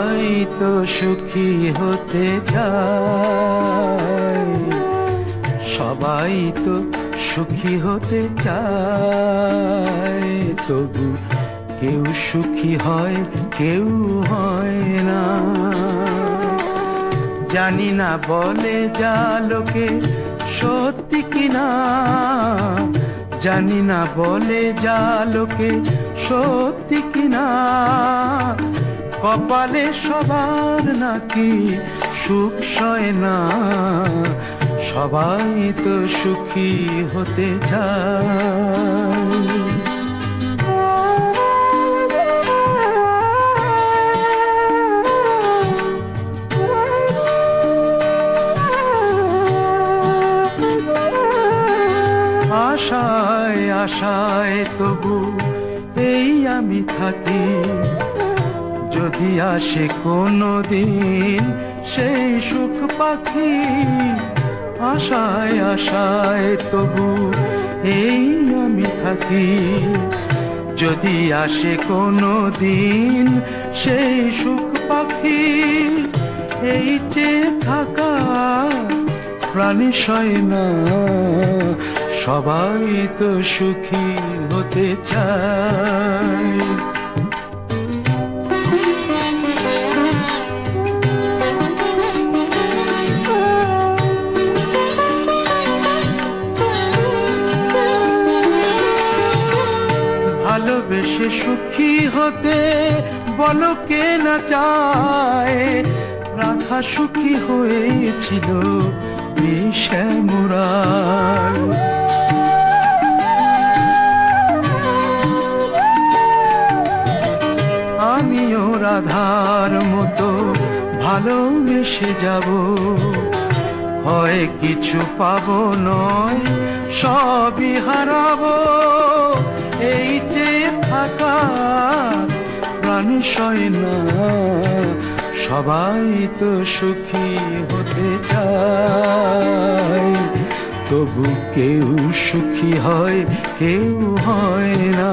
সবাই তো সুখী হতে চায়, সবাই তো সুখী হতে চায়, তবু কেউ সুখী হয় কেউ হয় না। জানি না বলে যা লোকে সত্যি কিনা, জানি না বলে যা লোকে সত্যি কিনা, কপালে সবার নাকি সুখ সয় না, সবাই তো সুখী হতে চায়। আশায় আশায় তবু এই আমি থাকি, যদি আসে কোনো দিন সেই সুখ পাখি। আশায় আশায় তবু এই আমি থাকি, যদি আসে কোনো দিন সেই সুখ পাখি। এই যে থাকা প্রাণী সয় না, সবাই তো সুখী হতে চায়। ভালোবেসে সুখী হতে বলো কে না চায়, রাধা সুখী হয়েছিল এই শ্যামরায়। আমিও রাধার মতো ভালোবেসে যাব, হয় কিছু পাবো নয় সবই হারাবো। এই যে থাকা প্রাণী সয় না, সবাই তো সুখী হতে চায়, তবু কেউ সুখী হয় কেউ হয় না।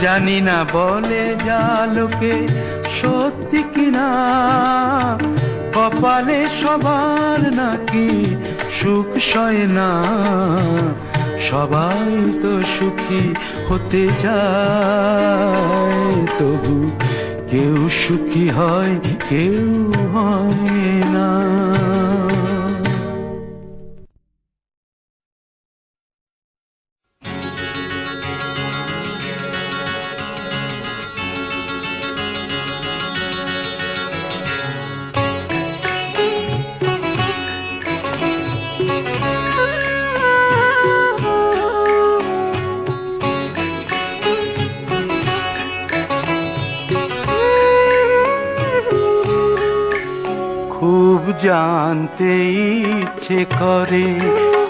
জানি না বলে যা লোকে সত্যি কিনা, কপালে সবার নাকি সুখ সয় না, সবাই তো সুখী হতে চায়, তবু কেউ সুখী হয় কেউ হয় না। খুব জানতে ইচ্ছে করে,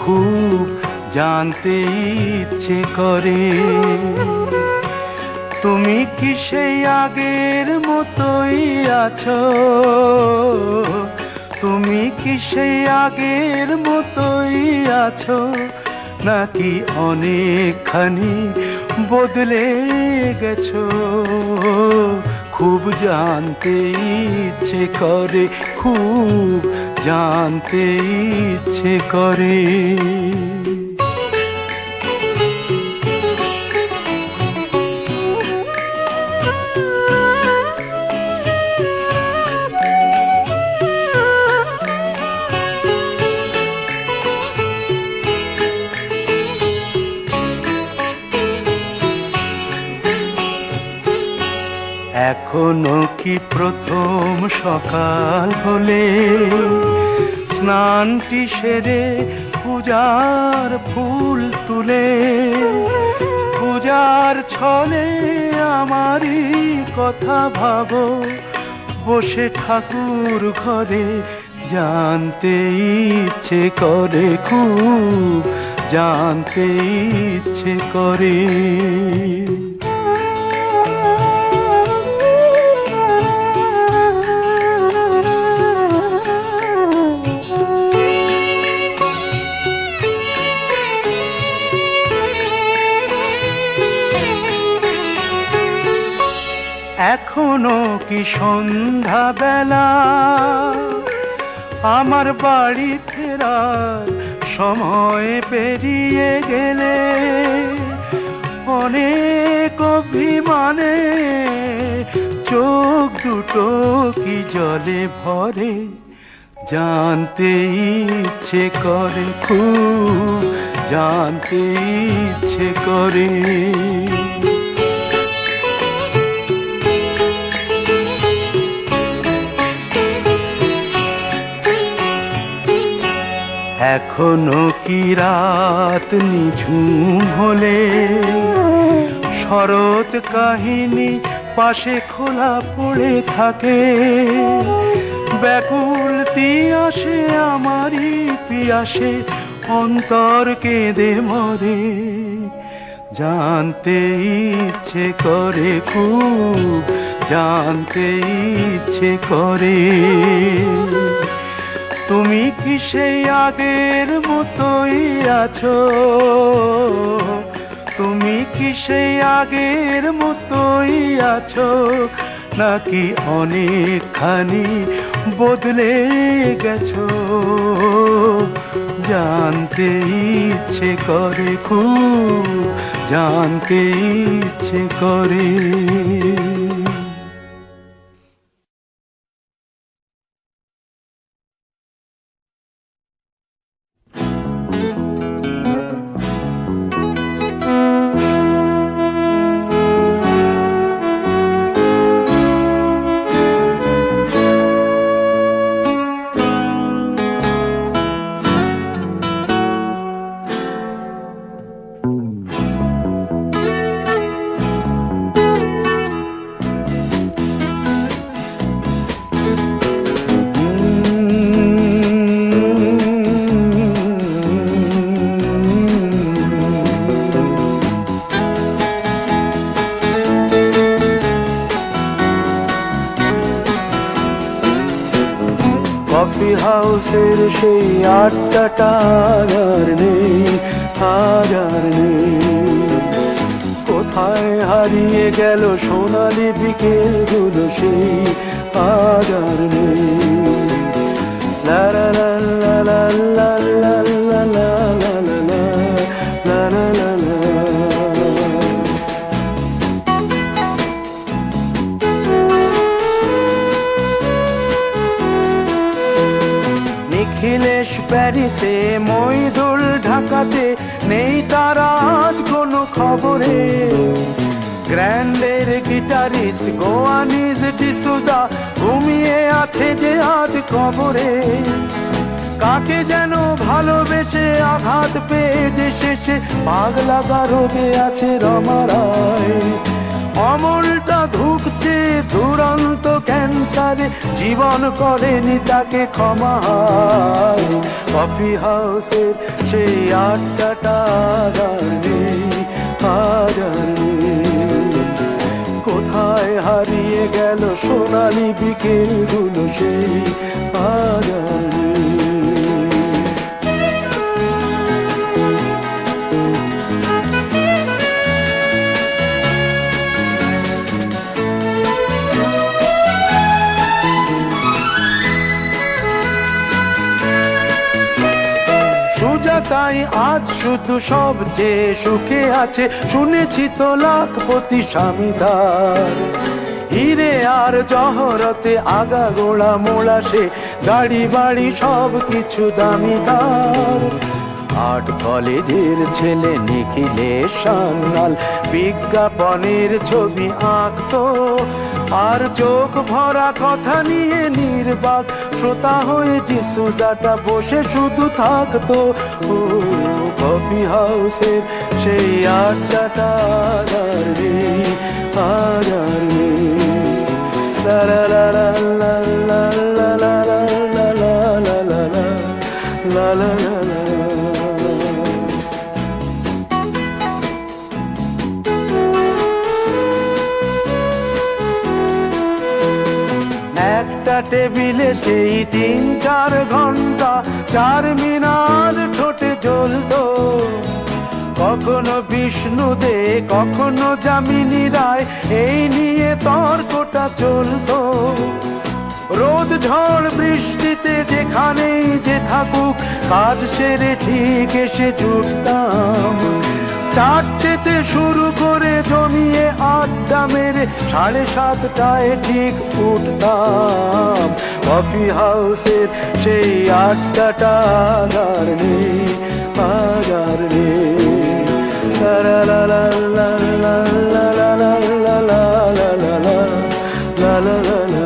খুব জানতে ইচ্ছে করে, তুমি কি সেই আগের মতোই আছো, তুমি কি সেই আগের মতোই আছো, নাকি অনেকখানি বদলে গেছো। খুব জানতে ইচ্ছে করে, খুব জানতে ইচ্ছে করে। এখনো কি প্রথম সকাল হলে স্নানটি সেরে পূজার ফুল তুলে, পূজার ছলে আমারই কথা ভাবো, বসে ঠাকুর ঘরে জানতে ইচ্ছে করে, খুব জানতে ইচ্ছে করে। এখনো কি সন্ধ্যা বেলা, আমার বাড়ি ফেরার সময় পেরিয়ে গেলে অনেক অভিমানে চোখ দুটো কি জলে ভরে, জানতে ইচ্ছে করে, খুব জানতে ইচ্ছে করে। এখনো কি রাত নিঝুম হলে শরৎ কাহিনী পাশে খোলা পড়ে থাকে, ব্যাকুল তিয়াসে আমারই পিয়াসে অন্তর কেঁদে মরে, জানতে ইচ্ছে করে, খুব জানতে ইচ্ছে করে। তুমি কি সেই আগের মতোই আছো, তুমি কি সেই আগের মতোই আছো, নাকি অনেকখানি বদলে গেছো, জানতে ইচ্ছে করে, খুব জানতে ইচ্ছে করে। কফি হাউসের সেই আড্ডাটা আর নেই, আর নেই। কোথায় হারিয়ে গেল সোনালি বিকেলগুলো সেই আর নেই। লা লা লা লা লা লা লা লা লা লা লা লা লা। নিখিলেশ প্যারিসে, মইদুল ঢাকাতে, নেই তার আজ কোনো খবরে। গ্র্যান্ডের গিটারিস্ট গোয়ানিজ ডিসুজা ঘুমিয়ে আছে যে আজ কবরে। কাকে যেন ভালোবেসে আঘাত পেয়ে যে শেষে পাগলা রোগে আছে রমা রায়। অমলটা ধুকছে দুরন্ত ক্যান্সারে, জীবন করেনি তাকে ক্ষমা। কফি হাউসের সেই আড্ডাটা আর নেই, আর নেই। কোথায় হারিয়ে গেল সোনালি বিকেলগুলো সেই আর নেই। তাই আজ শুধু সব যে সুখে আছে, শুনেছি তো লাখপতি স্বামীদার। হিরে আর জহরতে আগা গোড়া মোড়া সে, গাড়ি বাড়ি সব কিছু দামিদার। আর্ট কলেজের ছেলে নিখিলেশ সান্যাল বিজ্ঞাপনের ছবি আঁকতো, আর চোখ ভরা কথা নিয়ে নির্বাক শ্রোতা হয়ে ডিসুজাটা বসে শুধু থাকতো। ও কফি হাউসের সেই আড্ডাটা আর নেই, আর নেই। লা লা লা লা লা লা লা লা লা লা লা লা লা লা লা। একটা টেবিলে সেই 3-4 ঘন্টা চার মিনার ঠোঁটে জ্বলতো। কখনো বিষ্ণু দে, কখনো যামিনী রায়, এই নিয়ে তর্কটা চলতো। রোদ ঝড় বৃষ্টিতে যেখানেই যে থাকুক, কাজ সেরে ঠিক এসে জুটতাম। চারটেতে শুরু করে জমিয়ে আড্ডা মেরে 7:30টায় ঠিক উঠতাম। কফি হাউসের সেই আড্ডাটা আর নেই, আর নেই। লা লা লা লা লা লা লা লা লা লা লা লা লা লা লা।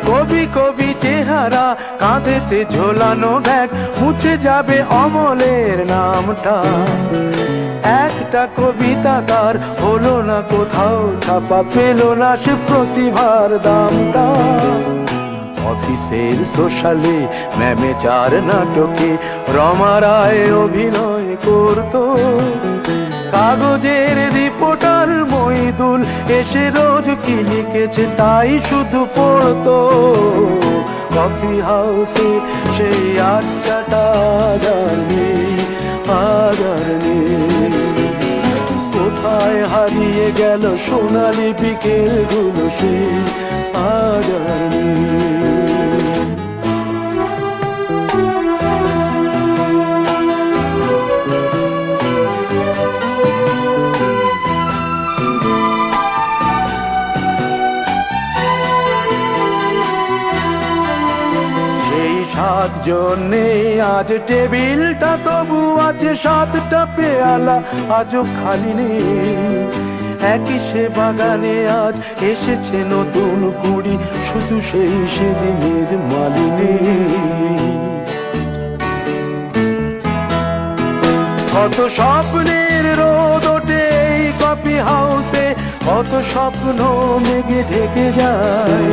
কবি কবি চেহারা, কাঁধেতে ঝোলানো ব্যাগ, মুছে যাবে অমলের নামটা। একটা কবিতা তার হলো না কোথাও ছাপা, পেল না সে প্রতিভার দামটা। অফিসের সোশ্যালে, ম্যামে চার নাটকে রমা রায় অভিনয় করতো। কাগজের রিপোর্টার মইদুল এসে রোজ কি লিখেছে তাই শুধু পড়তো। কফি হাউসে সেই আড্ডাটা জানি, আগার নেই। কোথায় হারিয়ে গেল সোনালি বিকেল গুলো, সেই আগার নেই। সাতজনে আজ টেবিলটা, তবু আছে 7টা পেয়ালা আজও খালি নেই। একই সে বাগানে আজ এসেছে নতুন কুড়ি, শুধু সেই সেদিনের মালিনী। কত স্বপ্নের রোদ ওঠে এই কফি হাউসে, কত স্বপ্ন মেঘে ঢেকে যায়।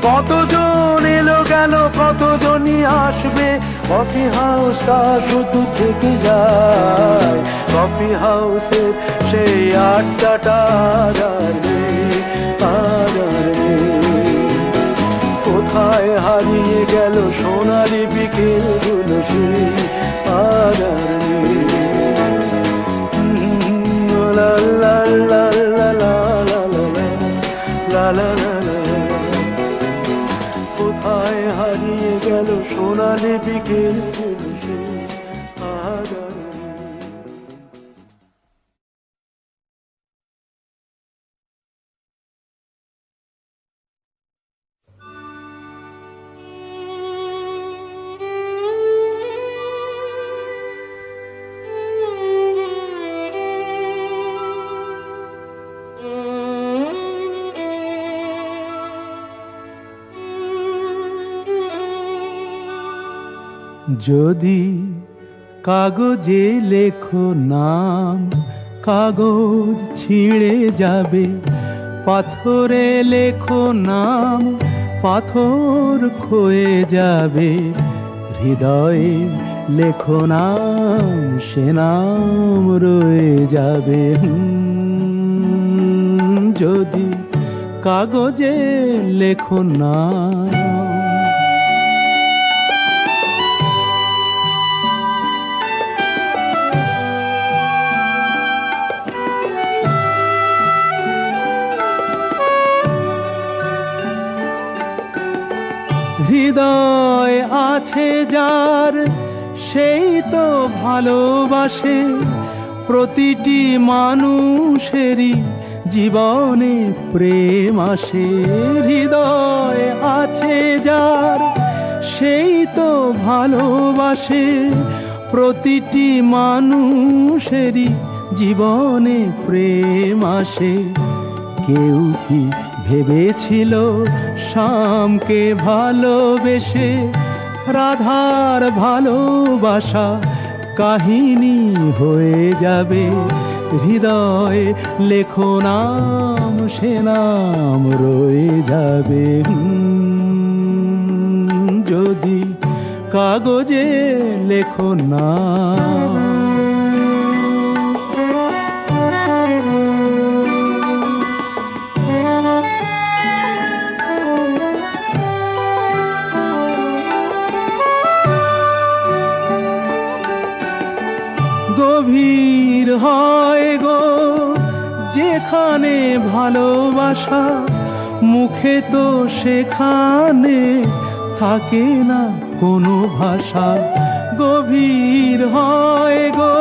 কতজন এলো গেল, কতজনই আসবে, কফি হাউসটা শুধু থেকে যায়। কফি হাউসের সেই আড্ডাটা আর নেই, আর নেই। কোথায় হারিয়ে গেল সোনালি বিকেল গুলো, সেই আর নেই। লা লা লা লা লা লা লা লা লা। কোথায় হারিয়ে গেল সোনালি বিকেল গুলো, সেই আর যদি কাগজে লেখো নাম, কাগজ ছিঁড়ে যাবে। পাথরে লেখো নাম, পাথর ক্ষয়ে যাবে। হৃদয়ে লেখো নাম, সে নাম রয়ে যাবে। যদি কাগজে লেখো নাম। হৃদয় আছে যার, সেই তো ভালোবাসে। প্রতিটি মানুষেরই জীবনে প্রেম আসে। হৃদয় আছে যার, সেই তো ভালোবাসে। প্রতিটি মানুষেরই জীবনে প্রেম আসে। কেউ কি ভেবেছিল শ্যামকে ভালোবেসে রাধার ভালোবাসা কাহিনী হয়ে যাবে? হৃদয়ে লেখো নাম, সে নাম রয়ে যাবে। যদি কাগজে লেখো না। গভীর হয় গো যেখানে ভালোবাসা, মুখে তো সেখানে থাকে না কোনো ভাষা। গভীর হয় গো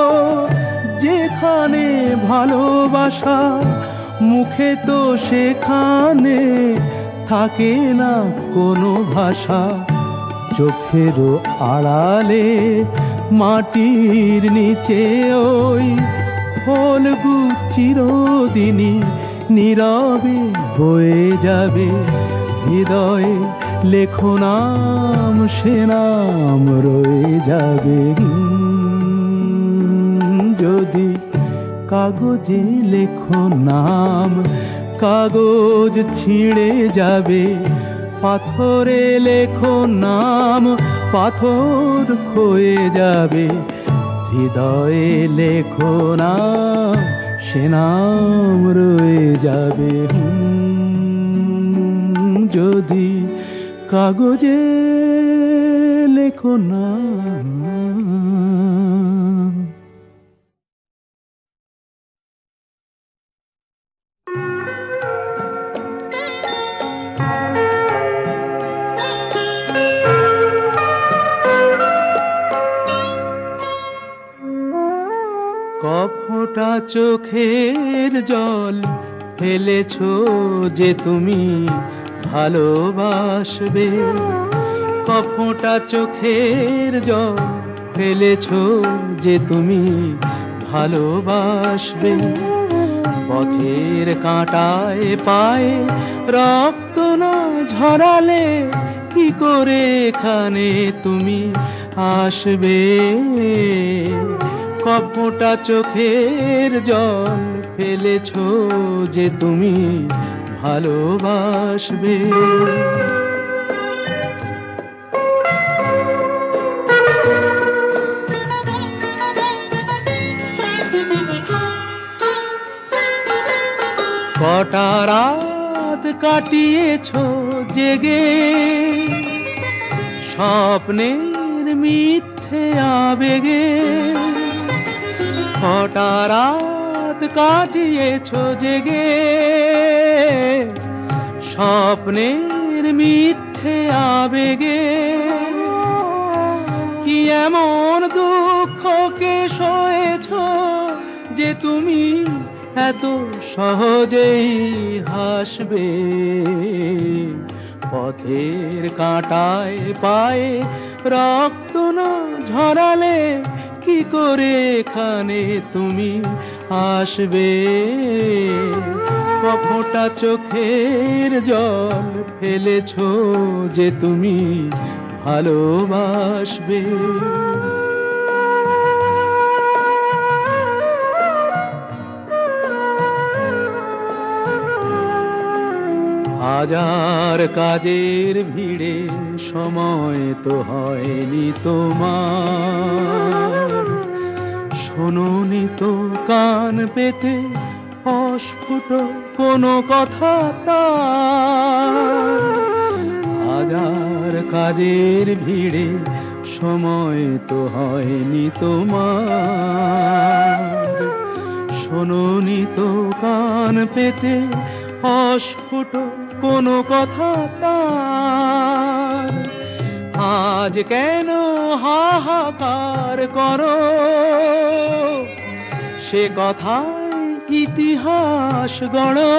যেখানে ভালোবাসা, মুখে তো সেখানে থাকে না কোনো ভাষা। চোখেরও আড়ালে মাটির নিচে ওই ফলগু চিরদিনই নীরবে বয়ে যাবে। হৃদয়ে লেখো নাম, সে নাম রয়ে যাবে। যদি কাগজে লেখো নাম, কাগজ ছিঁড়ে যাবে। পাথরে লেখো নাম, পাথর ক্ষয়ে যাবে। হৃদয়ে লেখো নাম, সে নাম রয়ে যাবে। যদি কাগজে লেখো না। কফোঁটা চোখের জল ফেলেছো যে তুমি ভালোবাসবে। কফোঁটা চোখের জল ফেলেছো যে তুমি ভালোবাসবে। পথের কাঁটায় পায়ে রক্ত না ঝরালে কি করে এখানে তুমি আসবে। কফোঁটা চোখের জল ফেলেছো যে তুমি ভালোবাসবে। কটা রাত কাটিয়েছো জেগে, স্বপ্নের মিথ্যে আবেগে। কটা রাত কাটিয়েছো জেগে, স্বপ্নের মিথ্যে আবেগে। কি এমন দুঃখকে সয়েছো যে তুমি এত সহজেই হাসবে। পথের কাঁটায় পায়ে রক্ত না ঝরালে কি করে এখানে তুমি আসবে। কফোঁটা চোখের জল ফেলেছো যে তুমি ভালোবাসবে। হাজার কাজের ভিড়ে সময় তো হয়নি তোমার। শোনোনি তো কান পেতে অস্ফুট কোনো কথা তার। হাজার কাজের ভিড়ে সময় তো হয়নি তোমার। শোনোনি তো কান পেতে অস্ফুট কোনো কথা তার। আজ কেন হাহাকার করো, সে কথায় ইতিহাস গড়ো।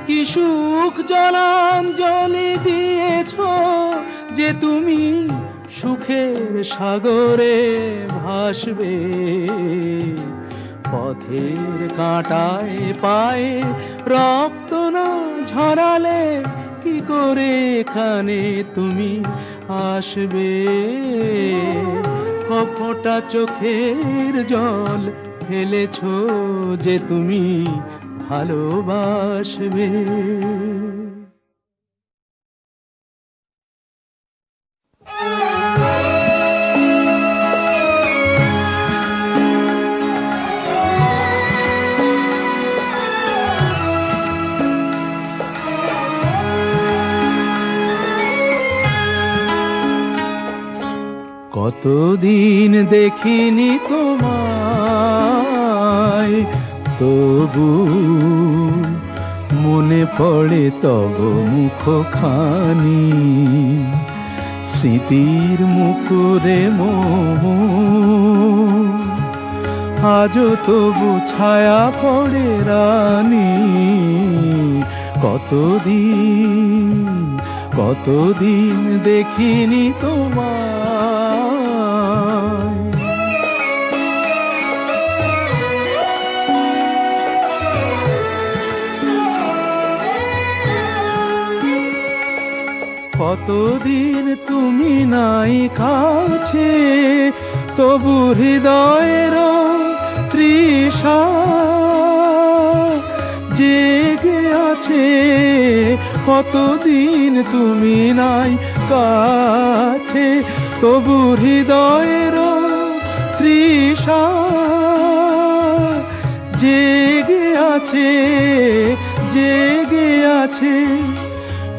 কি সুখ জলাঞ্জলি দিয়েছো যে তুমি সুখের সাগরে ভাসবে। পথের কাঁটায় পায়ে রক্ত না ঝরালে কি করে এখানে তুমি আসবে। কফোঁটা চোখের জল ফেলেছো যে তুমি ভালোবাসবে। কতদিন দেখিনি তোমায়, তবু মনে পড়ে তব মুখখানি। স্মৃতির মুকুরে মোর আজও তবু ছায়া পড়ে রানী। কতদিন কতদিন দেখিনি তোমায়। কতদিন তুমি নাই কাছে, তবু হৃদয়ের তৃষা জেগে আছে। কতদিন তুমি নাই কাছে, তবু হৃদয়ের তৃষা জেগে আছে, জেগে আছে।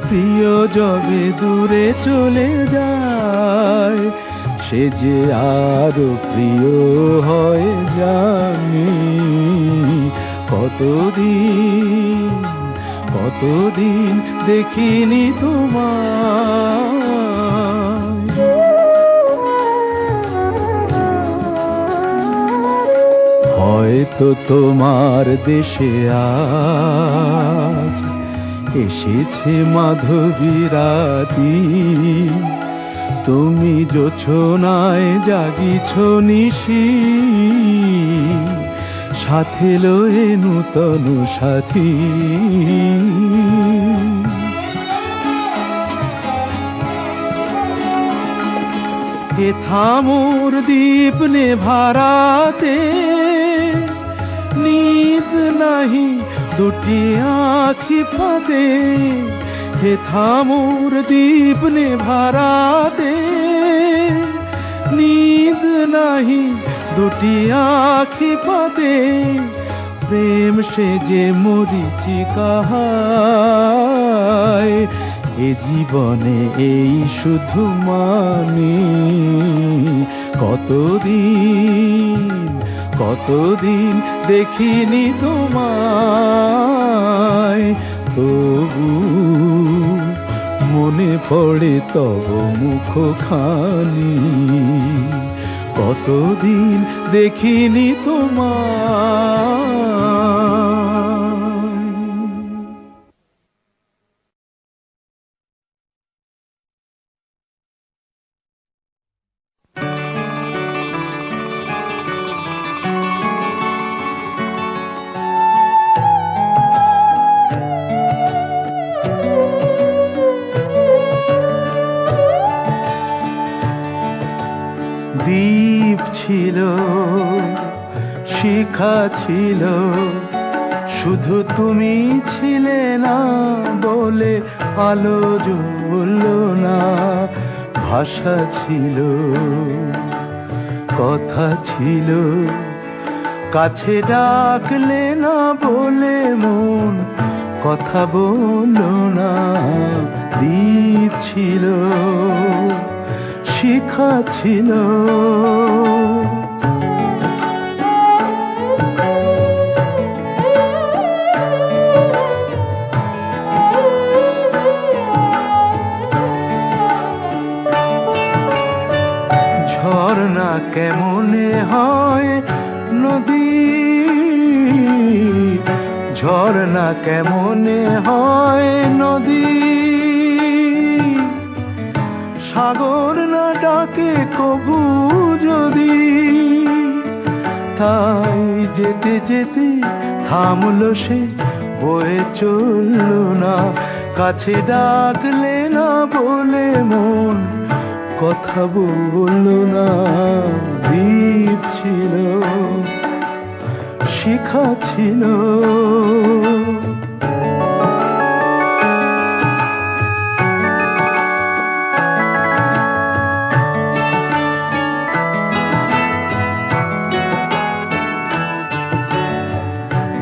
প্রিয় যবে দূরে চলে যায়, সে যে আরো প্রিয় হয় জানি। কতদিন কতদিন দেখিনি তোমায়। হয়তো তোমার দেশে আজ এসেছে মাধবী রাতি। তুমি জোছনায় জাগিছ নিশি, সাথে লয়ে নূতন সাথী। হে থামোর দীপ নেভারাতে, নিদ নাহি দুটি আঁখি ফাঁদে। হে থামোর দীপ নেভারাতে, নিদ নাহি দুটি আঁখি ফাঁদে। প্রেম সে যে মরিচিকা হায়, এ জীবনে এই শুধু মানি। কতদিন কতদিন দেখিনি তোমায়, তবু মনে পড়ে তব মুখখানি। কতদিন দেখিনি তোমায়। দ্বীপ ছিল, শিখা ছিল, শুধু তুমি ছিলে না বলে আলো জ্বলল না। ভাষা ছিল, কথা ছিল, কাছে ডাকলে না বলে মন কথা বলল না। দ্বীপ ছিল, শিখা ছিল, ঝর্ণা কেমনে হয় নদী, ঝর্ণা কেমনে হয় নদী। সাগর না ডাকে কবু যদি, তাই যেতে যেতে থামলো সে, বয়ে চলল না। কাছে ডাকলে না বলে মন কথা বলল না। দ্বীপ ছিল, শিখা ছিল,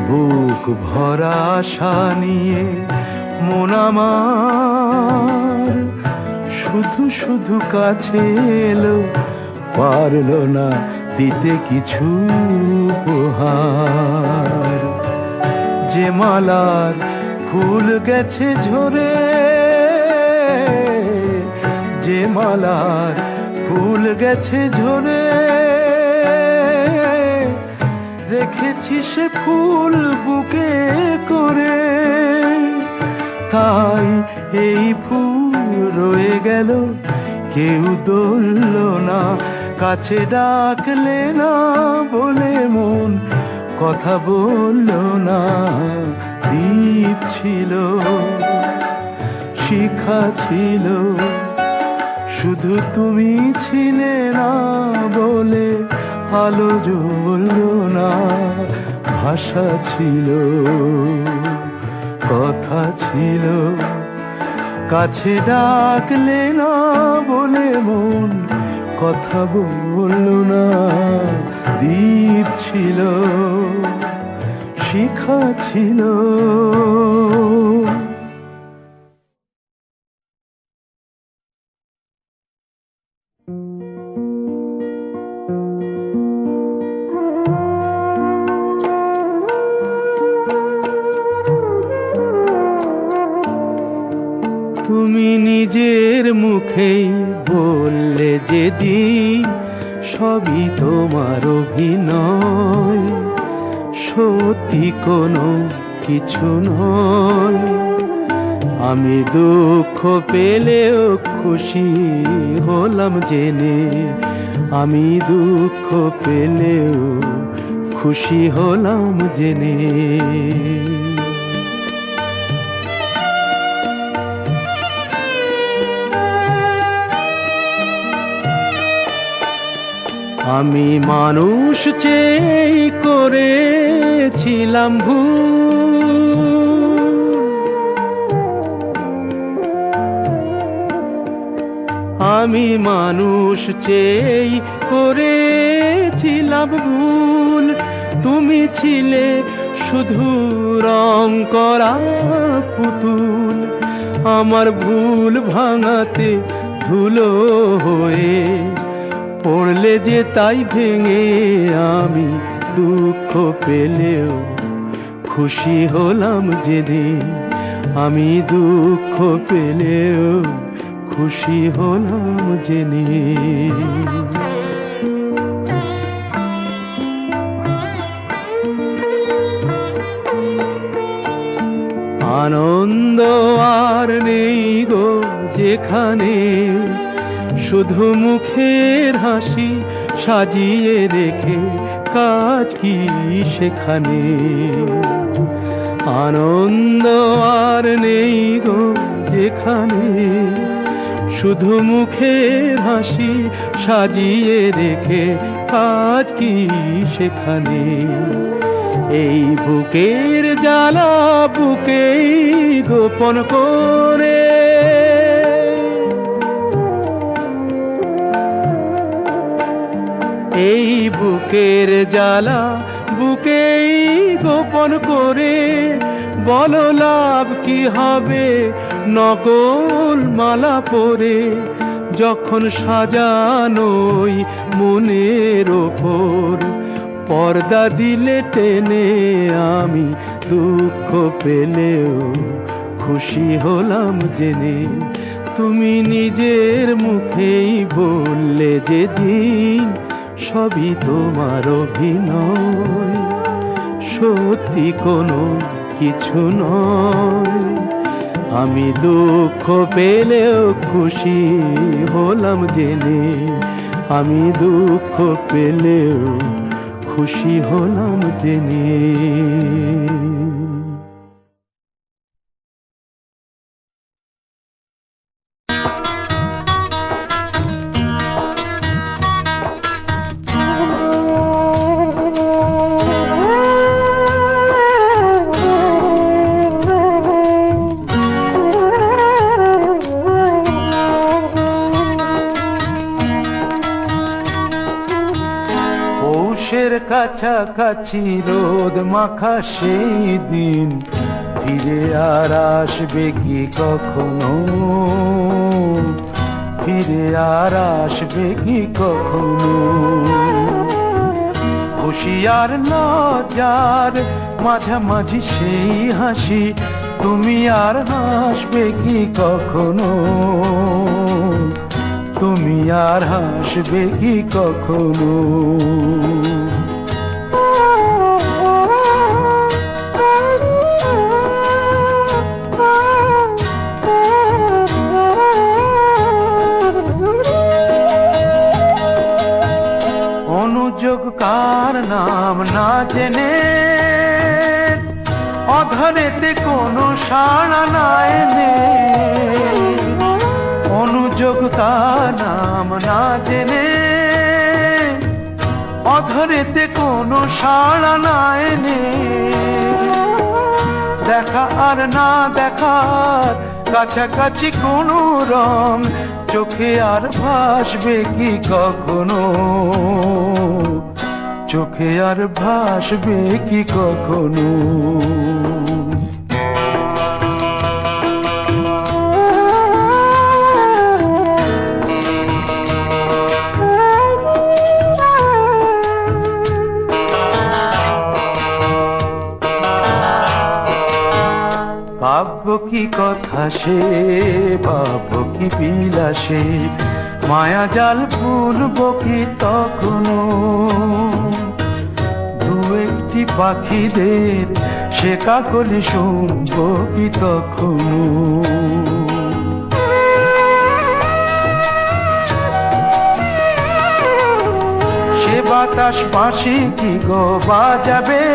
বুক ভরা আশা নিয়ে মন আমার শুধু শুধু কাছে এলো, পারলো না দিতে কিছু উপহার। যে মালার ফুল গেছে ঝরে, যে মালার ফুল গেছে ঝরে, রেখেছি সে ফুল বুকে করে। তাই এই ফুল রয়ে গেল, কেউ ধরল না, কাছে ডাকলে না বলে মন কথা বলল না। দ্বীপ ছিল, শিখা ছিল, শুধু তুমি ছিলে না বলে আলো জ্বলল না। ভাষা ছিল, কথা ছিল, কাছে ডাকলে না বলে মন কথা বলল না। দ্বীপ ছিল, শিখা ছিল। তুমি নিজের মুখেই বললে যেদিন সবই তোমার অভিনয়, সত্যি কোনো কিছু নয়। আমি দুঃখ পেলেও খুশি হলাম জেনে, আমি দুঃখ পেলেও খুশি হলাম জেনে। আমি মানুষ চেয়ে করেছিলাম ভুল, আমি মানুষ চেয়ে করেছিলাম ভুল। তুমি ছিলে শুধু রং করা পুতুল, আমার ভুল ভাঙাতে ধুলো হয়ে পড়লে যে তাই ভেঙে। আমি দুঃখ পেলেও খুশি হলাম জেনে, আমি দুঃখ পেলেও খুশি হলাম জেনে। আনন্দ আর নেই গো যেখানে, শুধু মুখের হাসি সাজিয়ে রেখে কাজ কি সেখানে। আনন্দ আর নেই গো যেখানে, শুধু মুখের হাসি সাজিয়ে রেখে কাজ কি সেখানে। এই বুকের জ্বালা বুকেই গোপন করে, এই বুকের জ্বালা বুকেই গোপন করে। বলো লাভ কি হবে নকল মালা পরে, যখন সাজানোই মনের ওপর পর্দা দিলে টেনে। আমি দুঃখ পেলেও খুশি হলাম জেনে, তুমি নিজের মুখেই বললে যেদিন সবই তোমার অভিনয়, সত্যি কোনো কিছু নয়। আমি দুঃখ পেলেও খুশি হলাম জেনে, আমি দুঃখ পেলেও খুশি হলাম জেনে। কাছাকাছি রোদ মাখা সেই দিন ফিরে আর আসবে কি কখনো? ফিরে আর আসবে কি কখনো? হুঁশিয়ার লজ্জার মাঝামাঝি সেই হাসি, তুমি আর হাসবে কি কখনো? তুমি আর হাসবে কি কখনো? অনুযোগ কার নাম না জেনে, অধরেতে কোনো সাড়া না এনে। অনুযোগ কার নাম না জেনে, অধরেতে কোনো সাড়া না এনে। দেখা আর না দেখার কাছাকাছি কোনো রং, চোখে আর ভাসবে কি কখনো? চোখে আর ভাসবে কি কখনো? ভাবব কি কথা সে, ভাবব কি বিলাসে, মায়া জাল বুনব কি তখনো? দু একটি পাখিদের সে কাকলি শুনব কি তখনো? সে বাতাস পাশে কি গো বাজাবে,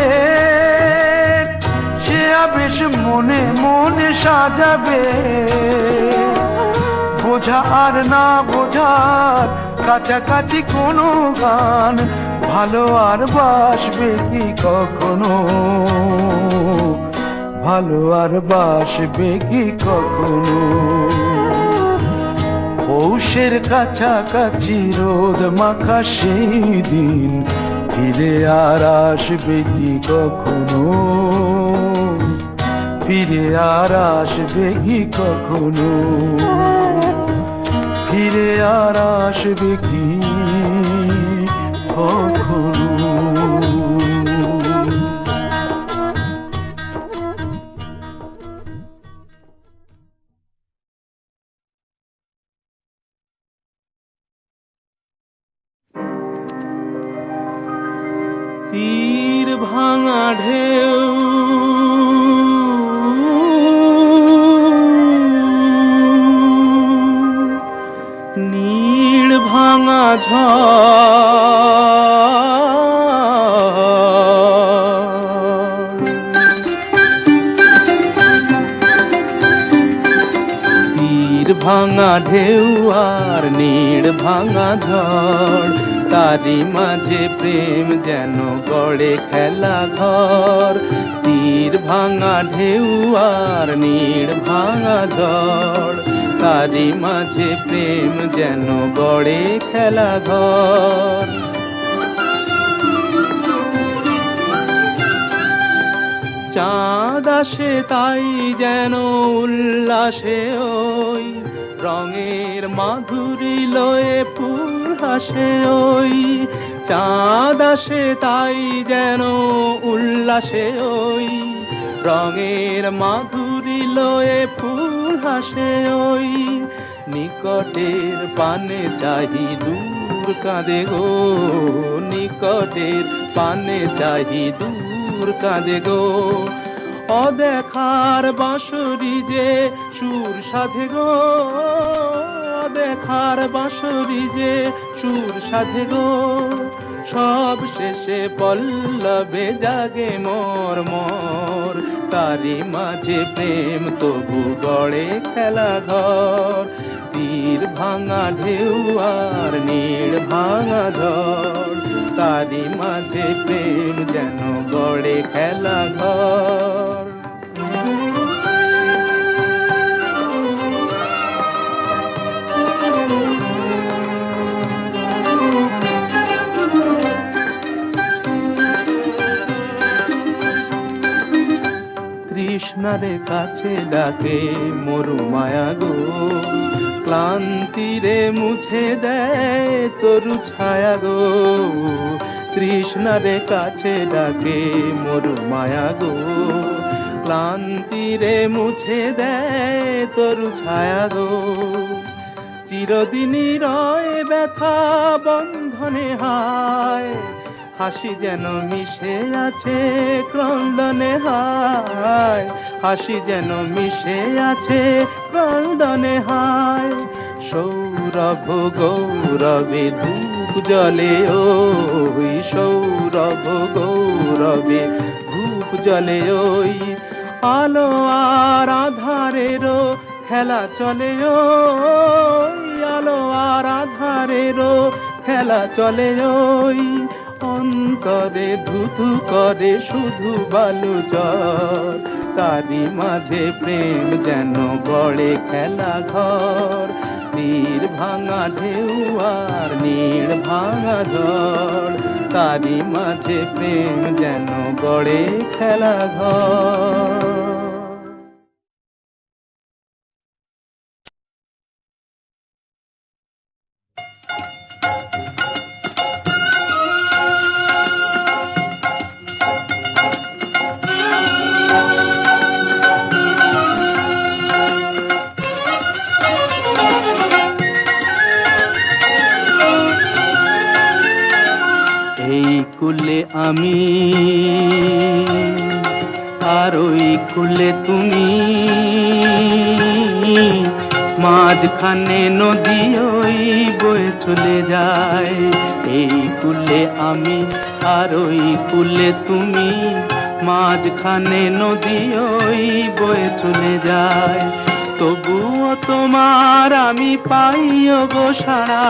সে আবেশ মনে মনে সাজাবে। বোঝা আর না বোঝার কাছাকাছি কোনো গান, ভালো আর বাসবে কি কখনো? ভালো আর বাসবে কি কখনো? পৌষের কাছাকাছি রোদ মাখা সেই দিন, ফিরে আর আসবে কি কখনো? ফিরে আর আসবে কি কখনো? ফিরে আর আসবে কি কখনো? তীর ভাঙা ঢেউ নীড় ভাঙা ঝড়, তীর ভাঙা ঢেউ আর নীড় ভাঙা ঝড়, তারি মাঝে প্রেম যেন গড়ে খেলা ঘর। তীর ভাঙা ঢেউ আর নীড় ভাঙা ঝড়, তারি মাঝে প্রেম যেন গড়ে খেলা ঘর। চাঁদ আসে তাই যেন উল্লাসে ওই, রঙের মাধুরী লয়ে ফুল হাসে ওই। চাঁদ আসে তাই যেন উল্লাসে ওই, রঙের মাধুরী লয়ে ফুল হাসে ওই। নিকটের পানে চাহি দূর কাঁদে গো, নিকটের পানে চাহি দূর কাঁদে গো। অদেখার বাঁশরি যে সুর সাধে গো, অদেখার বাঁশরি যে সুর সাধে গো। সব শেষে পল্লবে জাগে মোর মোর, তারি মাঝে প্রেম তবু গড়ে খেলা ঘর। তীর ভাঙা ঢেউ আর নীড় ভাঙা ঝড়, তারি মাঝে প্রেম যেন গড়ে খেলা ঘর। তৃষ্ণা তৃষ্ণারে কাছে ডাকে মরু মায়া গো, ক্লান্তিরে মুছে দেয় তরু ছায়া গো, তৃষ্ণারে কাছে ডাকে মরু মায়া গো, ক্লান্তিরে মুছে দেয় তরু ছায়া গো। চিরদিনই রয় ব্যথা বন্ধনে হায়, হাসি যেন মিশে আছে ক্রন্দনে হায়, হাসি যেন মিশে আছে ক্রন্দনে হায়। সৌরভ গৌরবে ধূপ জ্বলে ওই, সৌরভ গৌরবে ধূপ জ্বলে ওই, আলো আর আধারেরও খেলা চলে ওই, আলো আর আধারেরও খেলা চলে ওই, অন্তরে ধুধু করে শুধু বালু জল, তারি মাঝে প্রেম যেন গড়ে খেলা ঘর, তীর ভাঙা ঢেউ আর নীড় ভাঙা ঝড়, তারি মাঝে প্রেম যেন গড়ে খেলা ঘর। কুলে আমি আর ওই কুলে তুমি, মাঝখানে নদী ওই বয়ে চলে যায়। এই কুলে আমি আর ওই কুলে তুমি, মাঝখানে নদী ওই বয়ে চলে যায়। তবুও তোমার আমি পাইও গো সাড়া,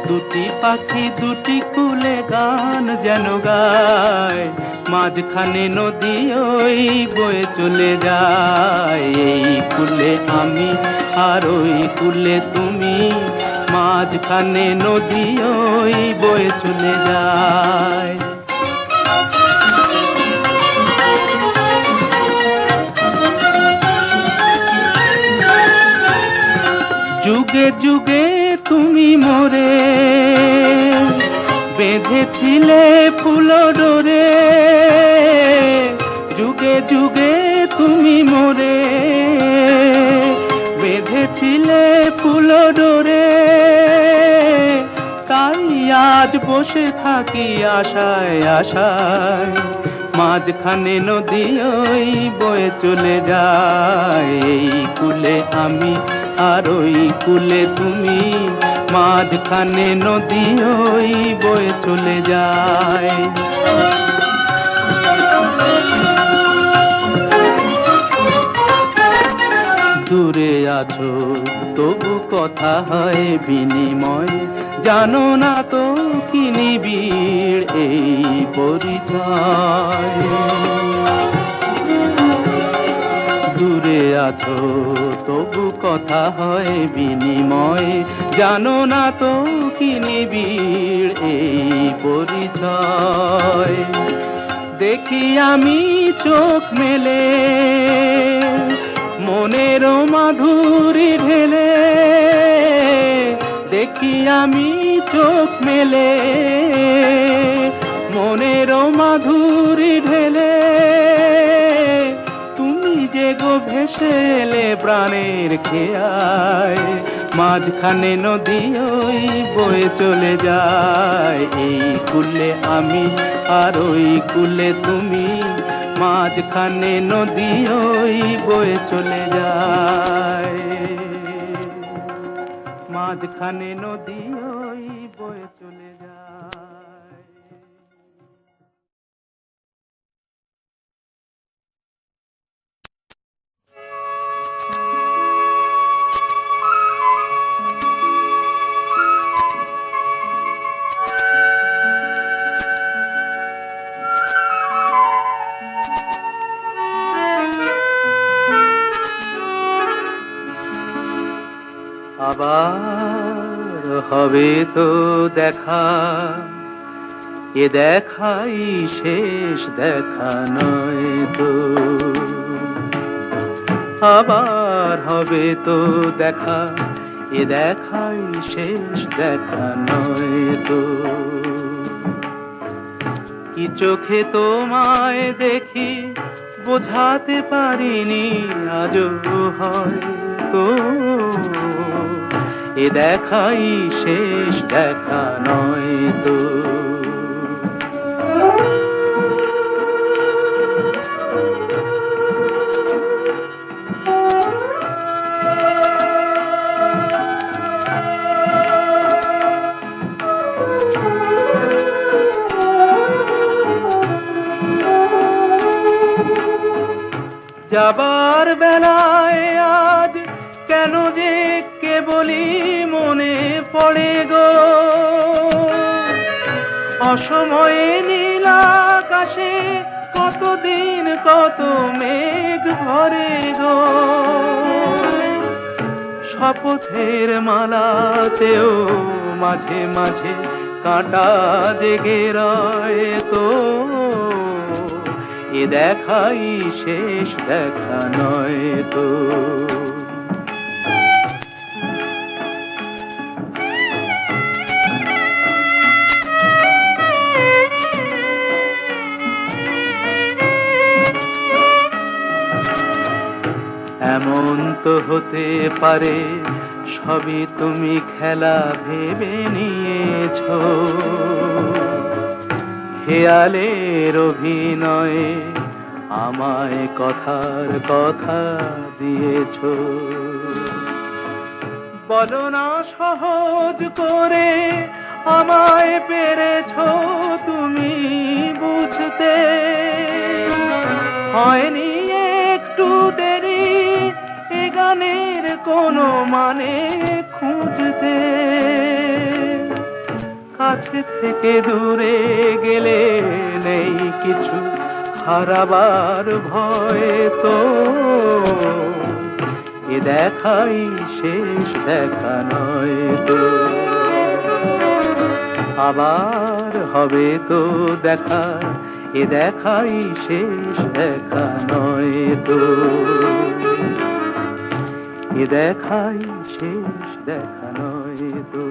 দুটি পাখি দুটি কুলে গান যেন গায়, মাঝখানে নদী ওই বয়ে চলে যায়। এই কুলে আমি আর ওই কুলে তুমি, মাঝখানে নদী ওই বয়ে চলে যায়। যুগে যুগে তুমি মোরে বেঁধেছিলে ফুল ডোরে, যুগে যুগে তুমি মোরে বেঁধেছিলে ফুল ডোরে, তাই আজ বসে থাকি আশায় আশায়, মাঝখানে নদী ওই বয়ে চলে যায়। এই কুলে আমি আর ওই কুলে তুমি, মাঝখানে নদী ওই বয়ে চলে যায়। দূরে আছো তবু কথা হয় বিনিময়, জানো না তো কি নিবিড় এই পরিচয়। দূরে আছো তবু কথা হয় বিনিময়, জানো না তো কি নিবিড় এই পরিচয়। দেখি আমি চোখ মেলে মনের মাধুরী ঢেলে, দেখি আমি চোখ মেলে মনের মাধুরী ঢেলে, তুমি যে গো ভেসে এলে প্রাণের খেয়ায়, মাঝখানে নদী ওই বয়ে চলে যায়। এই কুলে আমি আর ওই কুলে তুমি, মাঝখানে নদী ওই বয়ে চলে যায়, মাঝখানে নদী ওই বয়ে চলে যায়। আবার হবে তো দেখা, এ দেখাই শেষ দেখা নয় তো। আবার হবে তো দেখা, এ দেখাই শেষ দেখা নয় তো। কি চোখে তোমায় দেখি বোঝাতে পারিনি আজও হয়তো, এ দেখাই শেষ দেখা নয় তো। যাবার বেলায় আজ কেন যে কেবলই মনে পড়ে গো, অসময়ে নীল আকাশে কতদিন কত মেঘ ভরে গো। শপথের মালাতেও মাঝে মাঝে কাঁটা জেগে রয় তো, এ দেখাই শেষ দেখা নয় তো। এমন তো হতে পারে সবই তুমি খেলা ভেবে নিয়েছ, খেয়ালের অভিনয়ে আমায় কথার কথা দিয়েছ। বলো না সহজ করে আমায় পেরেছ তুমি বুঝতে, হয়নি একটু দেরি এ গানের কোনো মানে খুঁজতে। কাছে থেকে দূরে গেলে নেই কিছু হারাবার ভয় তো, এ দেখাই শেষ দেখা নয় তো। আবার হবে তো দেখা, এ দেখাই শেষ দেখা নয় তো, এ দেখাই শেষ দেখা নয় তো।